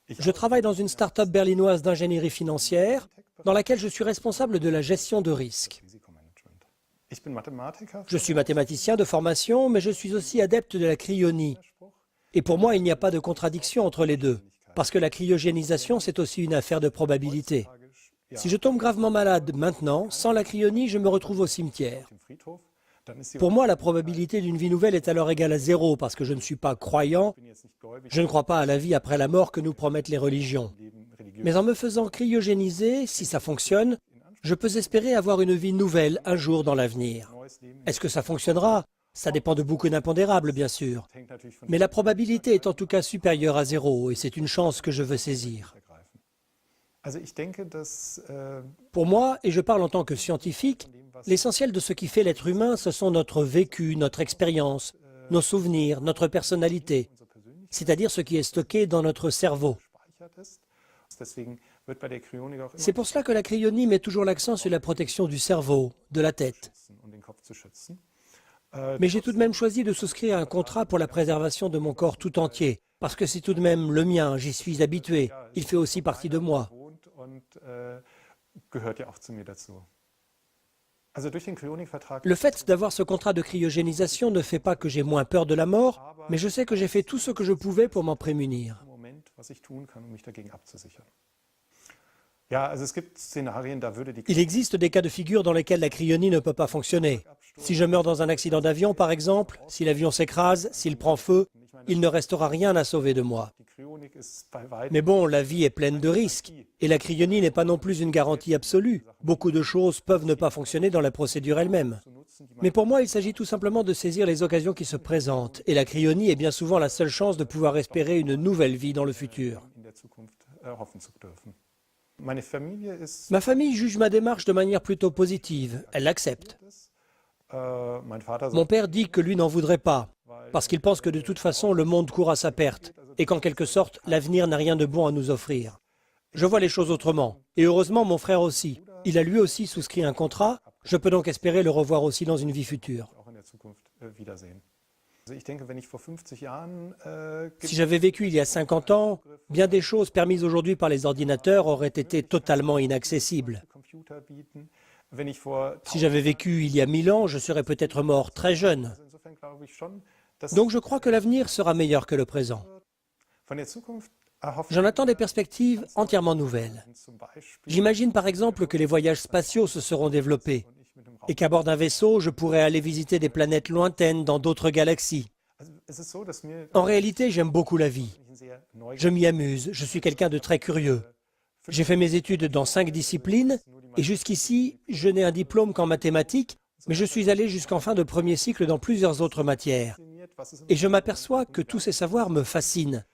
Je travaille dans une start-up berlinoise d'ingénierie financière dans laquelle je suis responsable de la gestion de risques. Je suis mathématicien de formation, mais je suis aussi adepte de la cryonie. Et pour moi, il n'y a pas de contradiction entre les deux, parce que la cryogénisation, c'est aussi une affaire de probabilité. Si je tombe gravement malade maintenant, sans la cryonie, je me retrouve au cimetière. Pour moi, la probabilité d'une vie nouvelle est alors égale à zéro, parce que je ne suis pas croyant, je ne crois pas à la vie après la mort que nous promettent les religions. Mais en me faisant cryogéniser, si ça fonctionne, je peux espérer avoir une vie nouvelle un jour dans l'avenir. Est-ce que ça fonctionnera? Ça dépend de beaucoup d'impondérables, bien sûr. Mais la probabilité est en tout cas supérieure à zéro, et c'est une chance que je veux saisir. Pour moi, et je parle en tant que scientifique, l'essentiel de ce qui fait l'être humain, ce sont notre vécu, notre expérience, nos souvenirs, notre personnalité, c'est-à-dire ce qui est stocké dans notre cerveau. C'est pour cela que la cryonie met toujours l'accent sur la protection du cerveau, de la tête. Mais j'ai tout de même choisi de souscrire un contrat pour la préservation de mon corps tout entier, parce que c'est tout de même le mien, j'y suis habitué, il fait aussi partie de moi. Le fait d'avoir ce contrat de cryogénisation ne fait pas que j'ai moins peur de la mort, mais je sais que j'ai fait tout ce que je pouvais pour m'en prémunir. Il existe des cas de figure dans lesquels la cryonie ne peut pas fonctionner. Si je meurs dans un accident d'avion, par exemple, si l'avion s'écrase, s'il prend feu, il ne restera rien à sauver de moi. Mais bon, la vie est pleine de risques, et la cryonie n'est pas non plus une garantie absolue. Beaucoup de choses peuvent ne pas fonctionner dans la procédure elle-même. Mais pour moi, il s'agit tout simplement de saisir les occasions qui se présentent, et la cryonie est bien souvent la seule chance de pouvoir espérer une nouvelle vie dans le futur. Ma famille juge ma démarche de manière plutôt positive, elle l'accepte. Mon père dit que lui n'en voudrait pas, parce qu'il pense que de toute façon le monde court à sa perte, et qu'en quelque sorte l'avenir n'a rien de bon à nous offrir. Je vois les choses autrement, et heureusement mon frère aussi. Il a lui aussi souscrit un contrat, je peux donc espérer le revoir aussi dans une vie future. Si j'avais vécu il y a 50 ans, bien des choses permises aujourd'hui par les ordinateurs auraient été totalement inaccessibles. Si j'avais vécu il y a 1000 ans, je serais peut-être mort très jeune. Donc je crois que l'avenir sera meilleur que le présent. J'en attends des perspectives entièrement nouvelles. J'imagine par exemple que les voyages spatiaux se seront développés et qu'à bord d'un vaisseau, je pourrai aller visiter des planètes lointaines dans d'autres galaxies. En réalité, j'aime beaucoup la vie. Je m'y amuse, je suis quelqu'un de très curieux. J'ai fait mes études dans 5 disciplines et jusqu'ici, je n'ai un diplôme qu'en mathématiques, mais je suis allé jusqu'en fin de premier cycle dans plusieurs autres matières. Et je m'aperçois que tous ces savoirs me fascinent,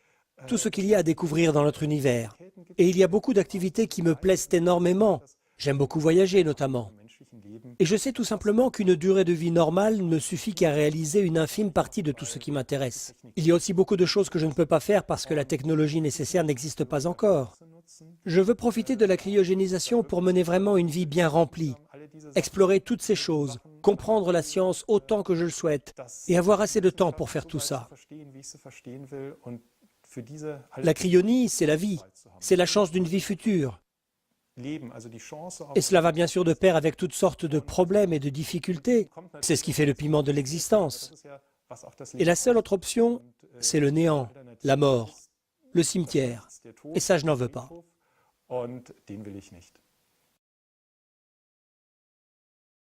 tout ce qu'il y a à découvrir dans notre univers. Et il y a beaucoup d'activités qui me plaisent énormément. J'aime beaucoup voyager notamment. Et je sais tout simplement qu'une durée de vie normale ne suffit qu'à réaliser une infime partie de tout ce qui m'intéresse. Il y a aussi beaucoup de choses que je ne peux pas faire parce que la technologie nécessaire n'existe pas encore. Je veux profiter de la cryogénisation pour mener vraiment une vie bien remplie, explorer toutes ces choses, comprendre la science autant que je le souhaite et avoir assez de temps pour faire tout ça. La cryonie, c'est la vie, c'est la chance d'une vie future. Et cela va bien sûr de pair avec toutes sortes de problèmes et de difficultés. C'est ce qui fait le piment de l'existence. Et la seule autre option, c'est le néant, la mort, le cimetière. Et ça, je n'en veux pas.